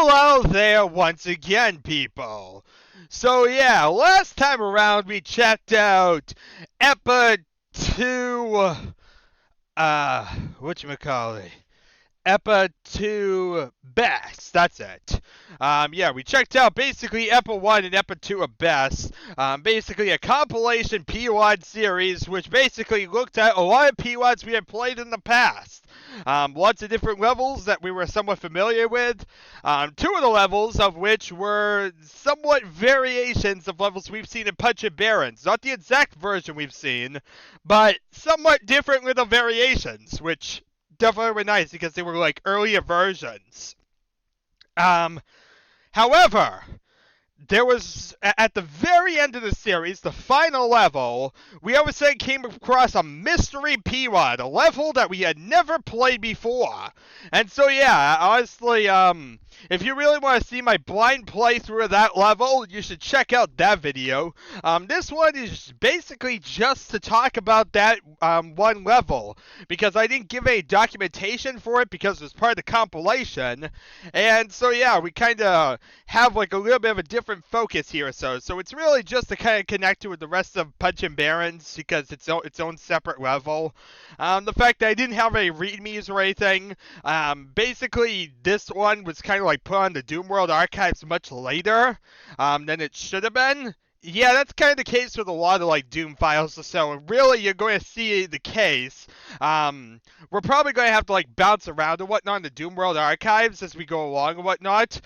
Hello there once again, people. So yeah, last time around we checked out Epa 2, whatchamacallit? EPA 2 best. That's it. Yeah, we checked out basically EPA 1 and EPA 2 are best. Basically a compilation P-Wad series, which basically looked at a lot of P-Wads we had played in the past. Lots of different levels that we were somewhat familiar with. Two of the levels of which were somewhat variations of levels we've seen in Punch and Barons. Not the exact version we've seen, but somewhat different little variations, which definitely were nice because they were like earlier versions. However, there was at the very end of the series, the final level, we all of a sudden came across a mystery P-Wad, a level that we had never played before. And so yeah, honestly, if you really want to see my blind playthrough of that level, you should check out that video. This one is basically just to talk about that one level, because I didn't give any documentation for it because it was part of the compilation. And so yeah, we kind of have like a little bit of a different focus here, so it's really just to kind of connect it with the rest of Punch and Barons because it's its own separate level. The fact that I didn't have any readmes or anything, basically this one was kind of like put on the Doom World archives much later than it should have been. Yeah, that's kind of the case with a lot of like Doom files, so really you're going to see the case. We're probably going to have to like bounce around and whatnot in the Doom World archives as we go along and whatnot.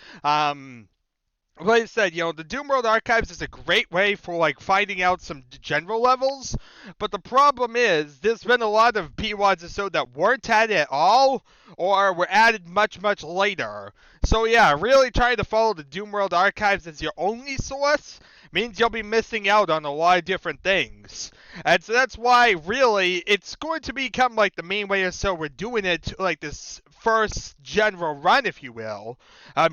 Like I said, the Doom World Archives is a great way for, like, finding out some general levels, but the problem is, there's been a lot of P-Wads or so that weren't added at all, or were added much, much later. So yeah, really trying to follow the Doom World Archives as your only source means you'll be missing out on a lot of different things. And so that's why, really, it's going to become, like, the main way or so we're doing it, like, this first general run, if you will,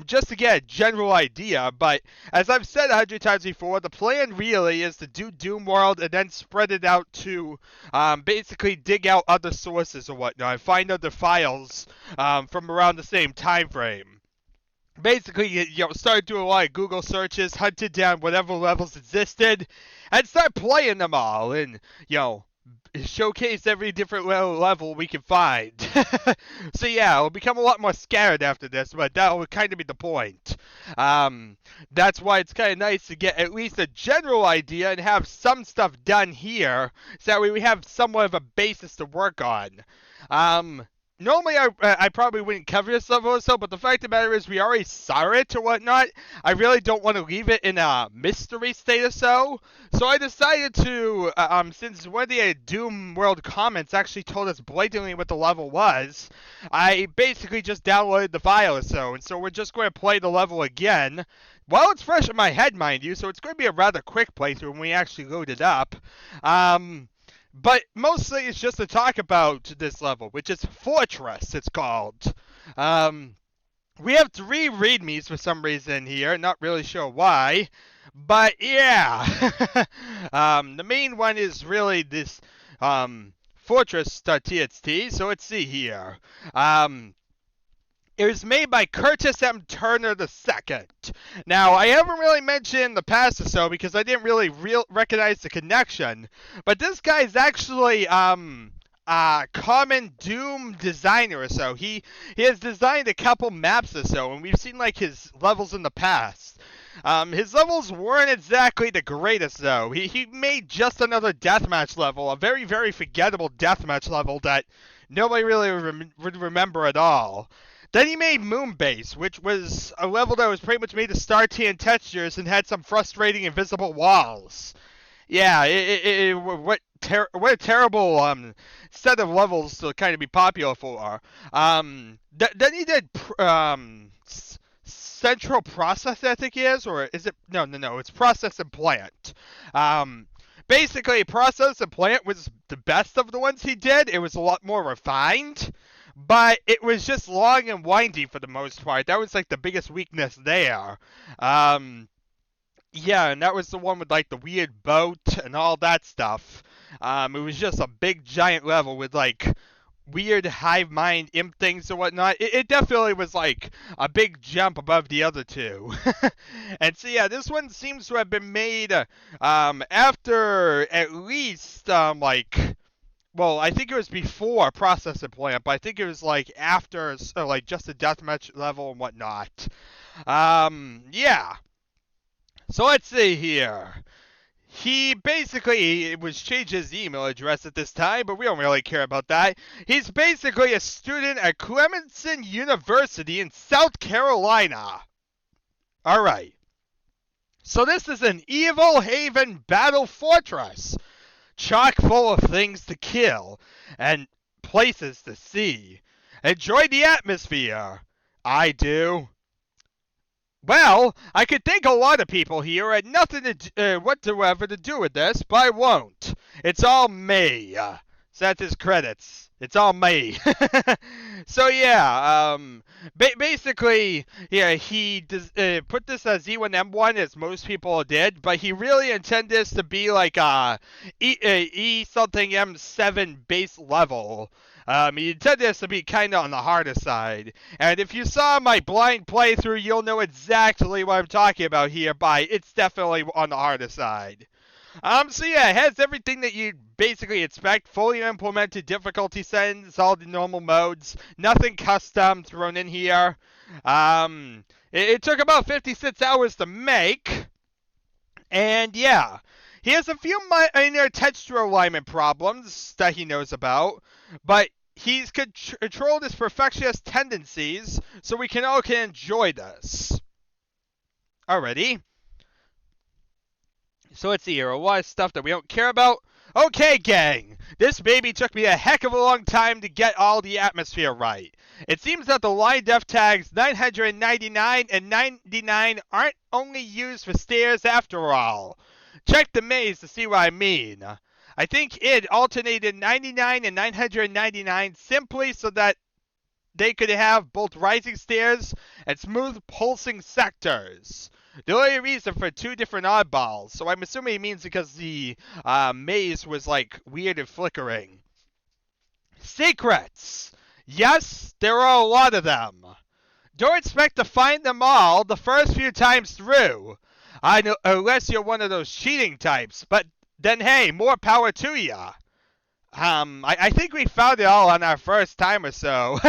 just to get a general idea. But as I've said 100 times before, the plan really is to do Doom World and then spread it out to basically dig out other sources or whatnot, and find other files from around the same time frame. Basically, start doing a lot of Google searches, hunted down whatever levels existed, and start playing them all, and, showcase every different level we can find. So yeah, it'll become a lot more scattered after this, but that will kind of be the point. That's why it's kind of nice to get at least a general idea and have some stuff done here, so that way we have somewhat of a basis to work on. Normally, I probably wouldn't cover this level or so, but the fact of the matter is we already saw it or whatnot. I really don't want to leave it in a mystery state or so. So I decided to, since one of the Doom World comments actually told us blatantly what the level was, I basically just downloaded the file or so. And so we're just going to play the level again. Well, it's fresh in my head, mind you, so it's going to be a rather quick playthrough when we actually load it up. But mostly it's just to talk about this level, which is Fortress, it's called. We have 3 readmes for some reason here, not really sure why. But yeah, the main one is really this Fortress.txt, so let's see here. It was made by Curtis M. Turner II. Now, I haven't really mentioned in the past or so because I didn't really recognize the connection, but this guy is actually a common Doom designer or so. He has designed a couple maps or so, and we've seen like his levels in the past. His levels weren't exactly the greatest, though. He made just another deathmatch level, a very, very forgettable deathmatch level that nobody really would remember at all. Then he made Moonbase, which was a level that was pretty much made of star tan textures and had some frustrating invisible walls. Yeah, what a terrible set of levels to kind of be popular for. Then he did Central Process, I think he is, or is it? No, it's Process and Plant. Basically, Process and Plant was the best of the ones he did. It was a lot more refined. But it was just long and windy for the most part. That was like the biggest weakness there. Yeah, and that was the one with like the weird boat and all that stuff. It was just a big giant level with like weird hive mind imp things and whatnot, it definitely was like a big jump above the other two. And so yeah, this one seems to have been made after at least well, I think it was before Processor Plant, but I think it was like after like just the deathmatch level and whatnot. Yeah. So let's see here. He basically was changed his email address at this time, but we don't really care about that. He's basically a student at Clemson University in South Carolina. All right. So this is an evil haven battle fortress, chock full of things to kill and places to see. Enjoy the atmosphere. I do. Well, I could think a lot of people here had nothing whatsoever to do with this, but I won't. It's all me. So that's his credits. It's all me. So yeah, basically, yeah, he put this as E1M1 as most people did, but he really intended this to be like E something M7 base level. He intended this to be kind of on the harder side. And if you saw my blind playthrough, you'll know exactly what I'm talking about here, but it's definitely on the harder side. So yeah, it has everything that you'd basically expect. Fully implemented difficulty settings, all the normal modes. Nothing custom thrown in here. It took about 56 hours to make. And yeah, he has a few minor texture alignment problems that he knows about, but he's controlled his perfectionist tendencies, so we can all enjoy this. Alrighty. So let's see here. A lot of stuff that we don't care about. Okay, gang. This baby took me a heck of a long time to get all the atmosphere right. It seems that the line def tags 999 and 99 aren't only used for stairs after all. Check the maze to see what I mean. I think id alternated 99 and 999 simply so that they could have both rising stairs and smooth pulsing sectors. The only reason for two different oddballs, so I'm assuming it means because the maze was like weird and flickering. Secrets! Yes, there are a lot of them. Don't expect to find them all the first few times through. Unless you're one of those cheating types, but then hey, more power to ya. I think we found it all on our first time or so.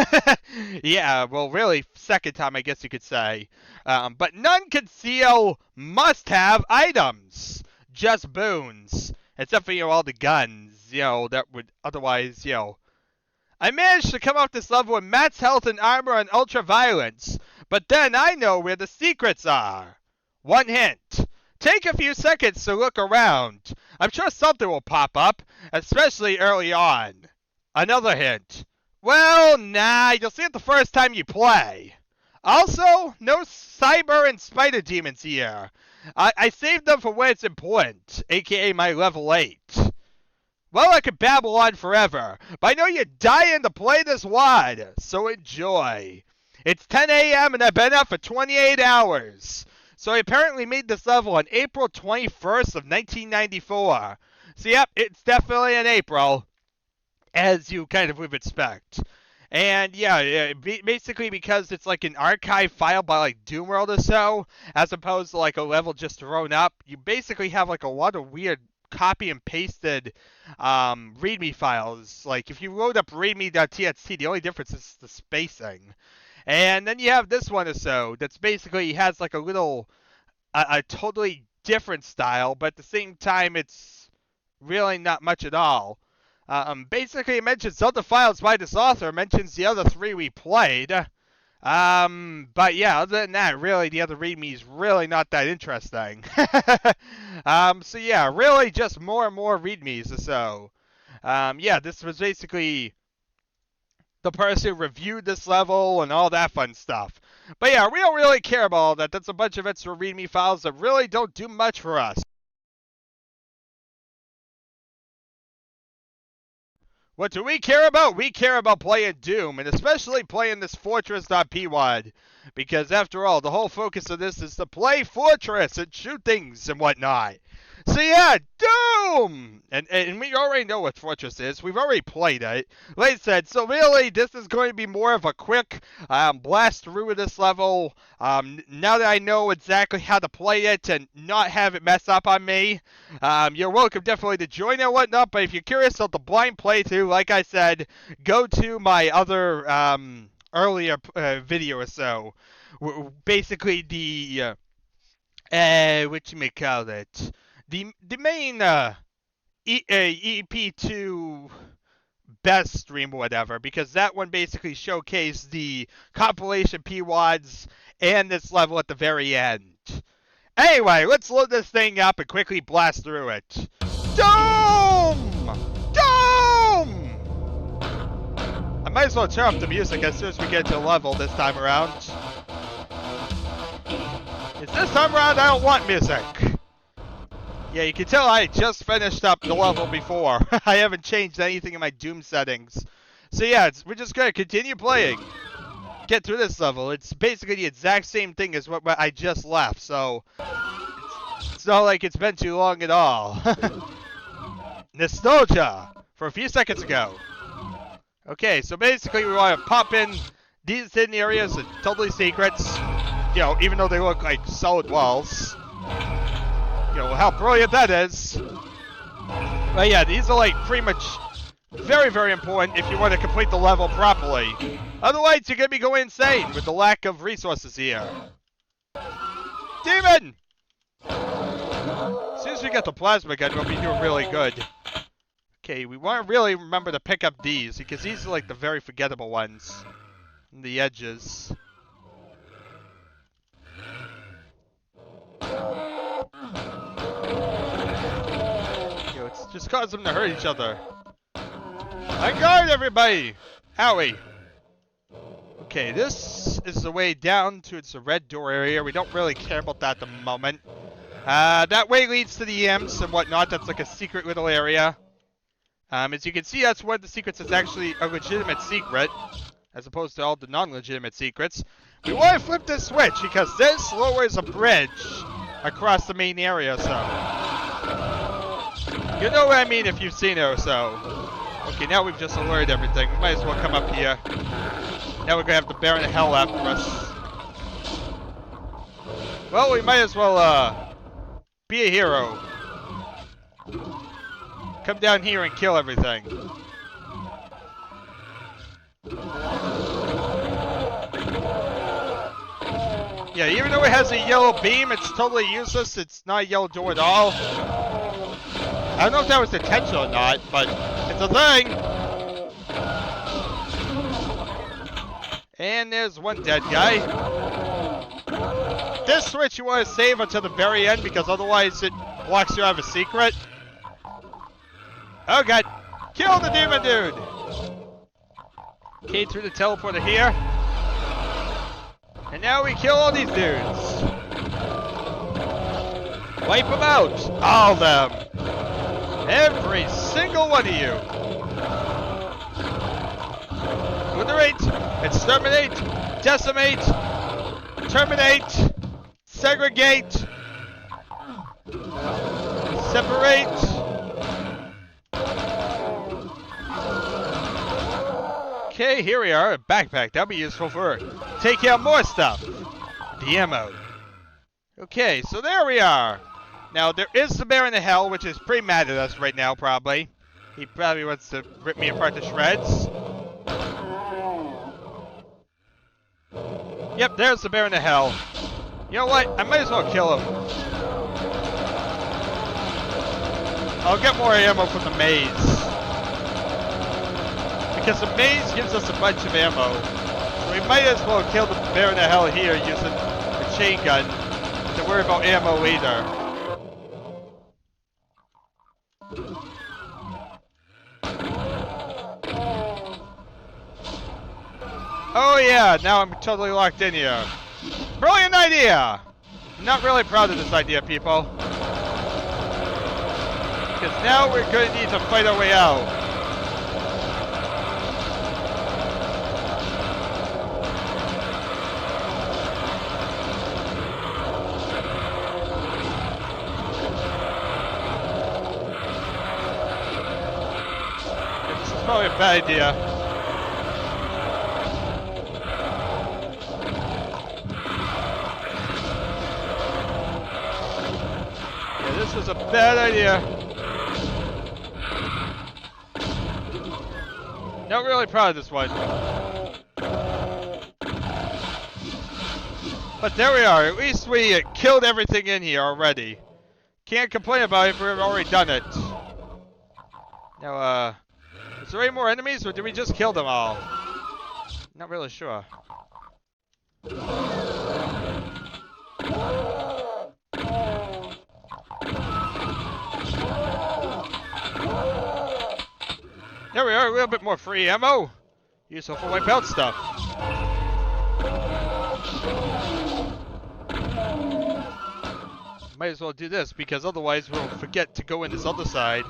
Yeah, well, really, second time, I guess you could say. But none conceal must-have items. Just boons. Except for, all the guns, that would otherwise, I managed to come off this level with max health and armor and ultra-violence. But then I know where the secrets are. One hint. Take a few seconds to look around. I'm sure something will pop up, especially early on. Another hint. Well, nah, you'll see it the first time you play. Also, no cyber and spider demons here. I saved them for when it's important, aka my level 8. Well, I could babble on forever, but I know you're dying to play this WAD, so enjoy. It's 10 a.m. and I've been up for 28 hours. So I apparently made this level on April 21st of 1994. So yep, it's definitely in April, as you kind of would expect. And yeah, basically because it's like an archive file by like Doomworld or so, as opposed to like a level just thrown up, you basically have like a lot of weird copy and pasted readme files. Like if you load up readme.txt, the only difference is the spacing. And then you have this one or so that's basically has like a little, a totally different style, but at the same time it's really not much at all. Basically it mentions other files by this author, mentions the other 3 we played. But yeah, other than that, really the other readme is really not that interesting. So yeah, really just more and more readmes or so. Yeah, this was basically the person who reviewed this level and all that fun stuff. But yeah, we don't really care about all that. That's a bunch of extra readme files that really don't do much for us. What do we care about? We care about playing Doom, and especially playing this Fortress.pwad. Because after all, the whole focus of this is to play Fortress and shoot things and whatnot. So yeah, Doom! And we already know what Fortress is. We've already played it. Like I said, so really, this is going to be more of a quick blast through this level. Now that I know exactly how to play it and not have it mess up on me, you're welcome definitely to join and whatnot. But if you're curious about the blind playthrough, like I said, go to my other earlier video or so. Basically, the whatchamacallit, the main EP2 best stream or whatever, because that one basically showcased the compilation PWADs and this level at the very end. Anyway, let's load this thing up and quickly blast through it. Doom! Doom! I might as well turn up the music as soon as we get to the level this time around. This time around, I don't want music. Yeah, you can tell I just finished up the level before. I haven't changed anything in my Doom settings. So yeah, we're just going to continue playing. Get through this level. It's basically the exact same thing as what I just left, so it's not like it's been too long at all. Nostalgia for a few seconds ago. Okay, so basically we want to pop in these hidden areas and totally secrets. You know, even though they look like solid walls. You know, how brilliant that is. But yeah, these are like pretty much very, very important if you want to complete the level properly. Otherwise, you're going to be going insane with the lack of resources here. Demon! As soon as we get the plasma gun, we'll be doing really good. Okay, we want to really remember to pick up these, because these are like the very forgettable ones. On the edges. Yo, it's just cause them to hurt each other. On guard, everybody! Owie! Okay, this is the way down towards the red door area. We don't really care about that at the moment. That way leads to the imps and whatnot. That's like a secret little area. As you can see, that's one of the secrets that's actually a legitimate secret, as opposed to all the non-legitimate secrets. We want to flip this switch because this lowers a bridge across the main area, so you know what I mean if you've seen it or so. Okay, now we've just alerted everything. We might as well come up here. Now we're gonna have the Baron of Hell after us. Well, we might as well be a hero. Come down here and kill everything. Yeah, even though it has a yellow beam, it's totally useless. It's not a yellow door at all. I don't know if that was intentional or not, but it's a thing. And there's one dead guy. This switch you want to save until the very end because otherwise it blocks you out of a secret. Oh god. Kill the demon dude! Okay, through the teleporter here. And now we kill all these dudes. Wipe them out. All of them. Every single one of you. Obliterate, exterminate, decimate, terminate, segregate, separate. Okay, here we are, a backpack. That'll be useful for taking out more stuff. The ammo. Okay, so there we are. Now, there is the Baron of Hell, which is pretty mad at us right now, probably. He probably wants to rip me apart to shreds. Yep, there's the Baron of Hell. You know what? I might as well kill him. I'll get more ammo from the maze. Because the maze gives us a bunch of ammo. So we might as well kill the Baron of Hell here using the chain gun. To worry about ammo later. Oh yeah, now I'm totally locked in here. Brilliant idea! I'm not really proud of this idea, people. Because now we're going to need to fight our way out. probably a bad idea. Yeah, this was a bad idea. Not really proud of this one. But there we are. At least we killed everything in here already. Can't complain about it if we've already done it. Now, is there any more enemies, or did we just kill them all? Not really sure. There we are, a little bit more free ammo. Useful for wipeout stuff. Might as well do this, because otherwise we'll forget to go in this other side.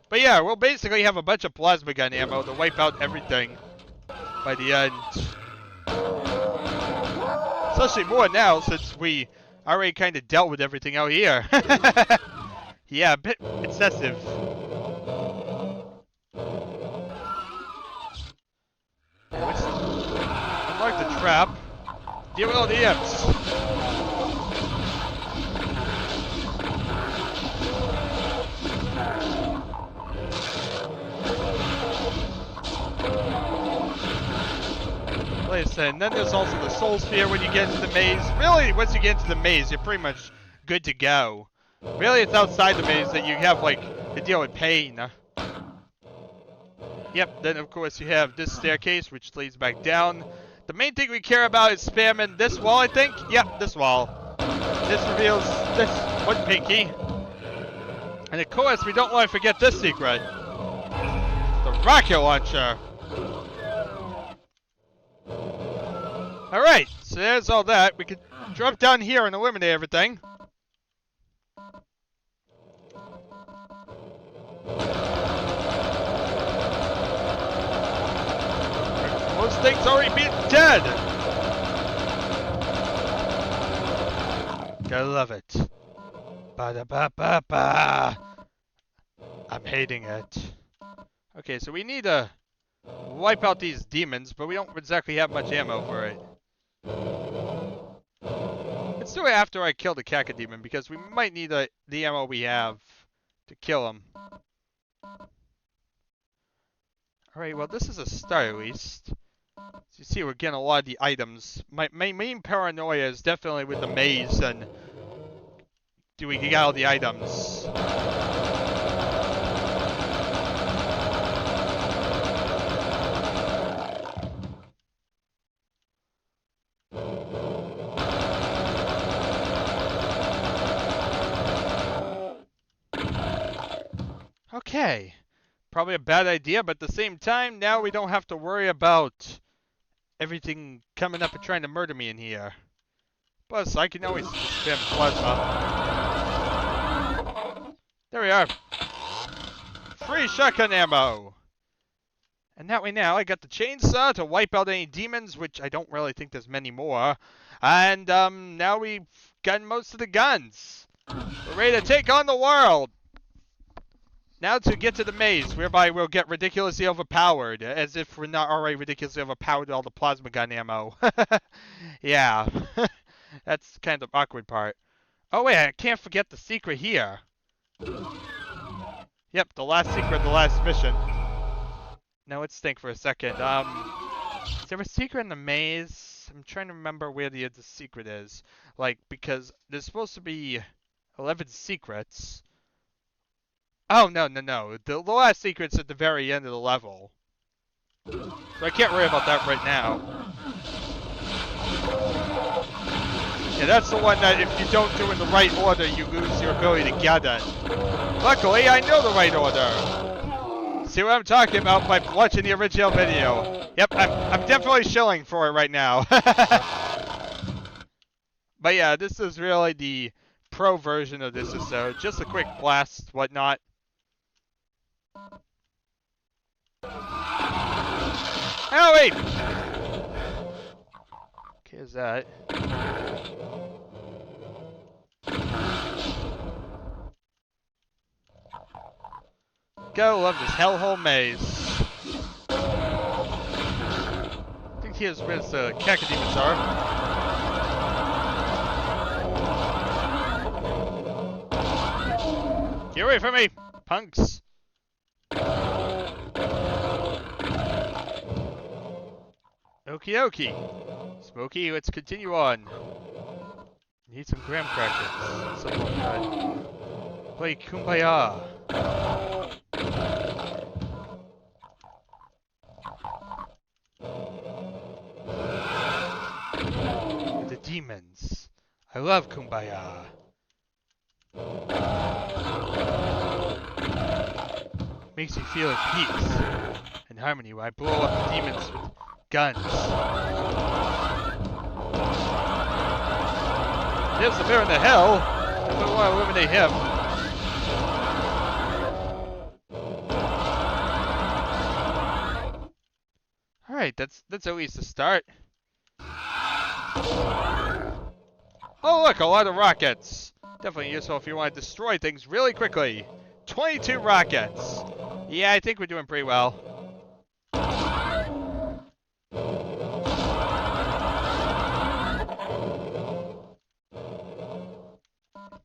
But yeah, we'll basically have a bunch of plasma gun ammo to wipe out everything by the end. Especially more now, since we already kind of dealt with everything out here. Yeah, a bit excessive. Unlock the trap. Deal with all the imps. And then there's also the soul sphere when you get into the maze. Really, once you get into the maze, you're pretty much good to go. Really, it's outside the maze that you have, like, to deal with pain. Yep, then of course you have this staircase, which leads back down. The main thing we care about is spamming this wall, I think. Yep, this wall. This reveals this one pinky. And of course, we don't want to forget this secret. The rocket launcher. Alright, so there's all that. We can drop down here and eliminate everything. Most things already being dead! Gotta love it. Ba-da-ba-ba-ba! I'm hating it. Okay, so we need to wipe out these demons, but we don't exactly have much ammo for it. Let's do it after I kill the Cacodemon, because we might need the ammo we have to kill him. Alright, well this is a start at least. As you see, we're getting a lot of the items. My main paranoia is definitely with the maze and do we get all the items? Okay, probably a bad idea, but at the same time, now we don't have to worry about everything coming up and trying to murder me in here. Plus, I can always spam plasma. There we are. Free shotgun ammo. And that way now, I got the chainsaw to wipe out any demons, which I don't really think there's many more. And now we've gotten most of the guns. We're ready to take on the world. Now to get to the maze, whereby we'll get ridiculously overpowered, as if we're not already ridiculously overpowered with all the plasma gun ammo. Yeah, that's kind of the awkward part. Oh wait, I can't forget the secret here. Yep, the last secret, the last mission. Now let's think for a second. Is there a secret in the maze? I'm trying to remember where the secret is. Like, because there's supposed to be 11 secrets. Oh, no. The last secret's at the very end of the level. So I can't worry about that right now. Yeah, that's the one that if you don't do it in the right order, you lose your ability to get it. Luckily, I know the right order. See what I'm talking about by watching the original video. Yep, I'm definitely shilling for it right now. But yeah, this is really the pro version of this episode. Just a quick blast, whatnot. Oh, wait! Okay, is that? Go, love this hellhole maze. here's where the cacodemons are. Get away from me, punks! Okie dokie. Smokey, let's continue on. Need some graham crackers. Something like that. Play Kumbaya. The demons. I love Kumbaya. Makes me feel at peace and harmony when I blow up the demons with guns. There's the bear in the hell. I don't want to eliminate him. Alright, that's at least a start. Oh look, a lot of rockets. Definitely useful if you want to destroy things really quickly. 22 rockets. Yeah, I think we're doing pretty well.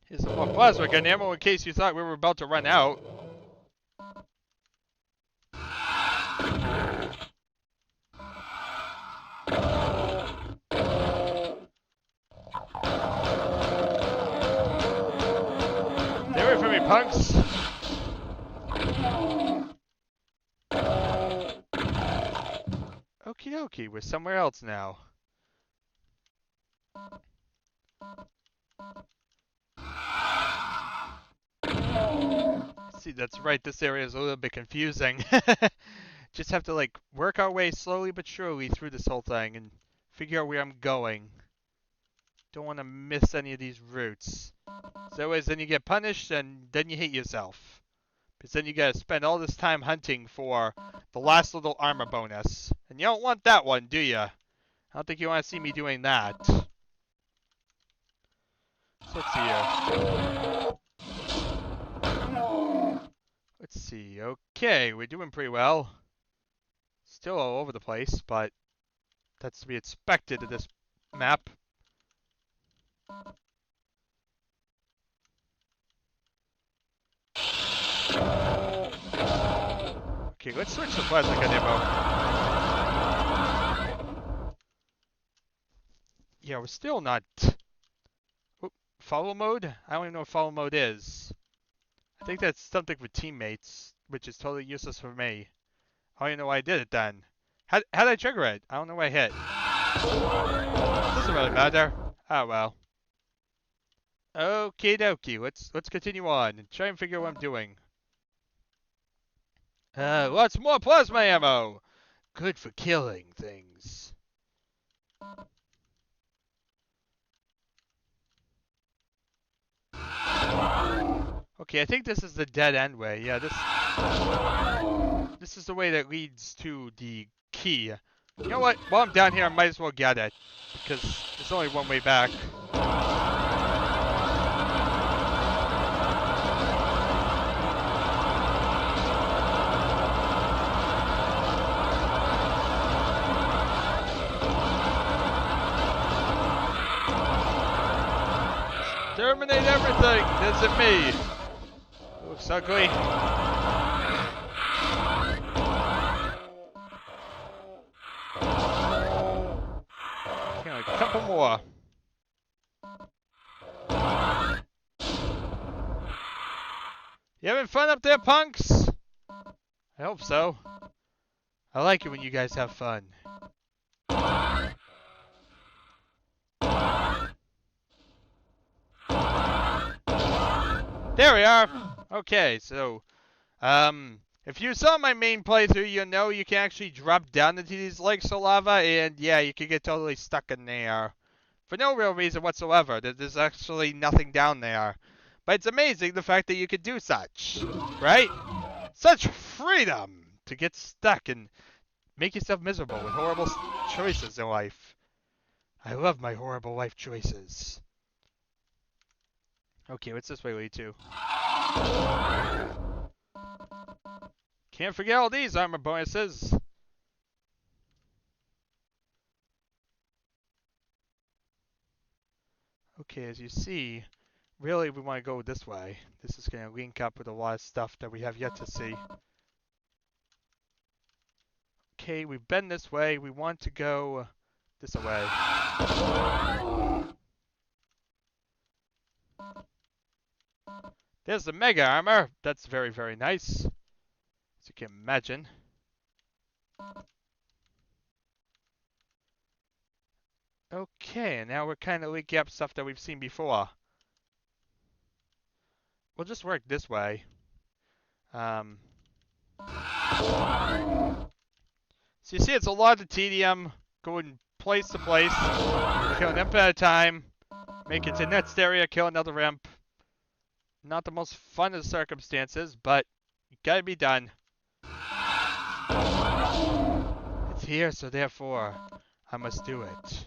Here's some more plasma gun ammo in case you thought we were about to run out. Stay away from me, punks! Okie dokie, we're somewhere else now. See, that's right, this area is a little bit confusing. Just have to, like, work our way slowly but surely through this whole thing and figure out where I'm going. Don't want to miss any of these routes. Otherwise, then you get punished and then you hate yourself. Because then you gotta spend all this time hunting for the last little armor bonus. And you don't want that one, do you? I don't think you want to see me doing that. So let's see here. Let's see. Okay, we're doing pretty well. Still all over the place, but that's to be expected of this map. Okay, let's switch to plasma gun ammo. Yeah, we're still not... Oop, follow mode? I don't even know what follow mode is. I think that's something for teammates, which is totally useless for me. I don't even know why I did it then. How did I trigger it? I don't know what I hit. Doesn't really matter. Oh well. Okie dokie, let's continue on and try and figure out what I'm doing. Lots more plasma ammo! Good for killing things. Okay, I think this is the dead end way. Yeah, this is the way that leads to the key. You know what? While I'm down here, I might as well get it. Because there's only one way back. Terminate everything! That's it me! It looks ugly. Okay, like a couple more. You having fun up there, punks? I hope so. I like it when you guys have fun. There we are! Okay, so, if you saw my main playthrough, you know you can actually drop down into these lakes of lava, and yeah, you can get totally stuck in there. For no real reason whatsoever. There's actually nothing down there. But it's amazing the fact that you could do such, right? Such freedom to get stuck and make yourself miserable with horrible choices in life. I love my horrible life choices. Okay, what's this way lead to? Can't forget all these armor bonuses. Okay, as you see, really we want to go this way. This is going to link up with a lot of stuff that we have yet to see. Okay, we've been this way. We want to go this way. There's the mega armor. That's very, very nice, as you can imagine. Okay, and now we're kind of linking up stuff that we've seen before. We'll just work this way. So you see, it's a lot of tedium going place to place, kill an imp at a time, make it to next area, kill another imp. Not the most fun of circumstances, but it gotta be done. It's here, so therefore, I must do it.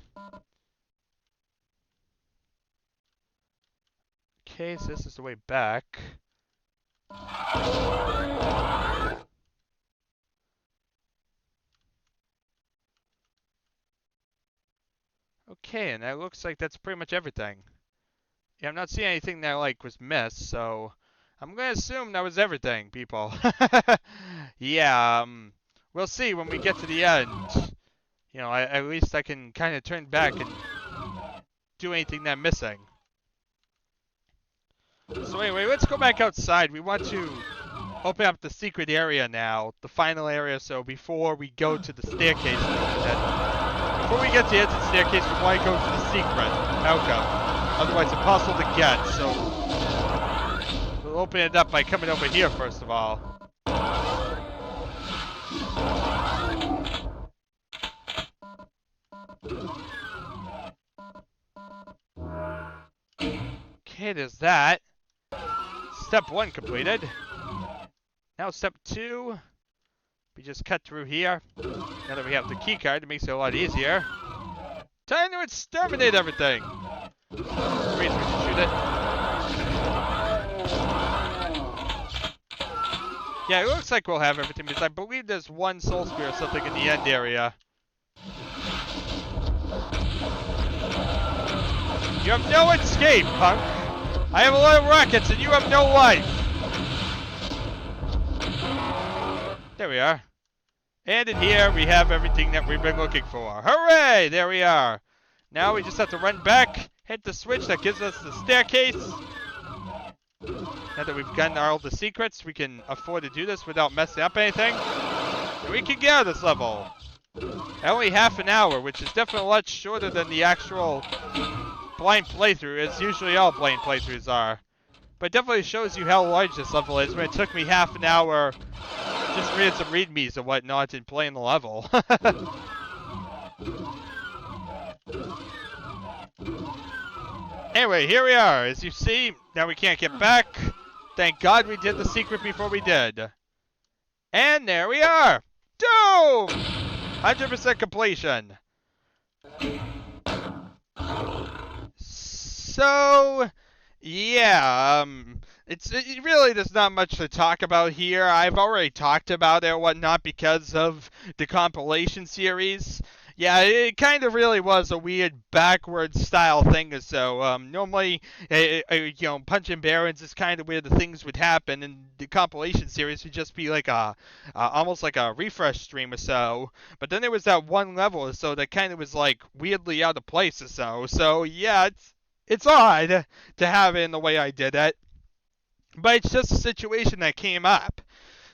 Okay, so this is the way back. Okay, and that looks like that's pretty much everything. Yeah, I'm not seeing anything that, like, was missed, so I'm gonna assume that was everything, people. Yeah, we'll see when we get to the end. You know, at least I can kind of turn back and do anything that I'm missing. So anyway, let's go back outside. We want to open up the secret area now, the final area, so before we go to the staircase and open it. Before we get to the exit staircase, we want to go to the secret outcome. Otherwise, it's impossible to get, so we'll open it up by coming over here first of all. Okay, there's that. Step 1 completed. Now step 2, we just cut through here. Now that we have the key card, it makes it a lot easier. Time to exterminate everything! Reason we can shoot it. Yeah, it looks like we'll have everything, because I believe there's one soul spear or something in the end area. You have no escape, punk! I have a lot of rockets and you have no life! There we are. And in here, we have everything that we've been looking for. Hooray! There we are. Now we just have to run back, hit the switch that gives us the staircase. Now that we've gotten all the secrets, we can afford to do this without messing up anything. And we can get out of this level. Only half an hour, which is definitely a lot shorter than the actual blind playthrough, as usually all blind playthroughs are. But it definitely shows you how large this level is, when it took me half an hour just reading some readmes and whatnot and playing the level. Anyway, here we are. As you see, now we can't get back. Thank God we did the secret before we did. And there we are! Doom! 100% completion. So, yeah, it really there's not much to talk about here. I've already talked about it and whatnot because of the compilation series. Yeah, it kind of really was a weird backwards style thing. So normally, you know, punching barons is kind of where the things would happen, and the compilation series would just be like almost like a refresh stream or so. But then there was that one level or so that kind of was like weirdly out of place or so. So yeah, it's odd to have it in the way I did it, but it's just a situation that came up.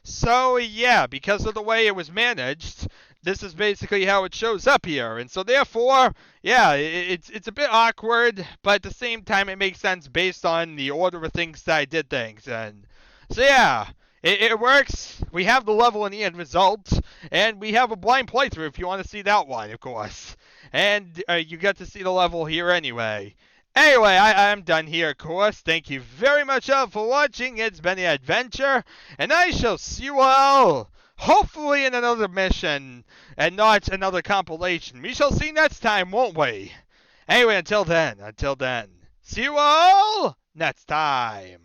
So yeah, because of the way it was managed, this is basically how it shows up here. And so therefore, yeah, it's a bit awkward, but at the same time it makes sense based on the order of things that I did things. And so yeah, it works. We have the level in the end result, and we have a blind playthrough if you want to see that one, of course. And you get to see the level here anyway. Anyway, I'm done here, of course. Thank you very much all for watching. It's been an adventure, and I shall see you all, hopefully in another mission, and not another compilation. We shall see next time, won't we? Anyway, until then, see you all next time.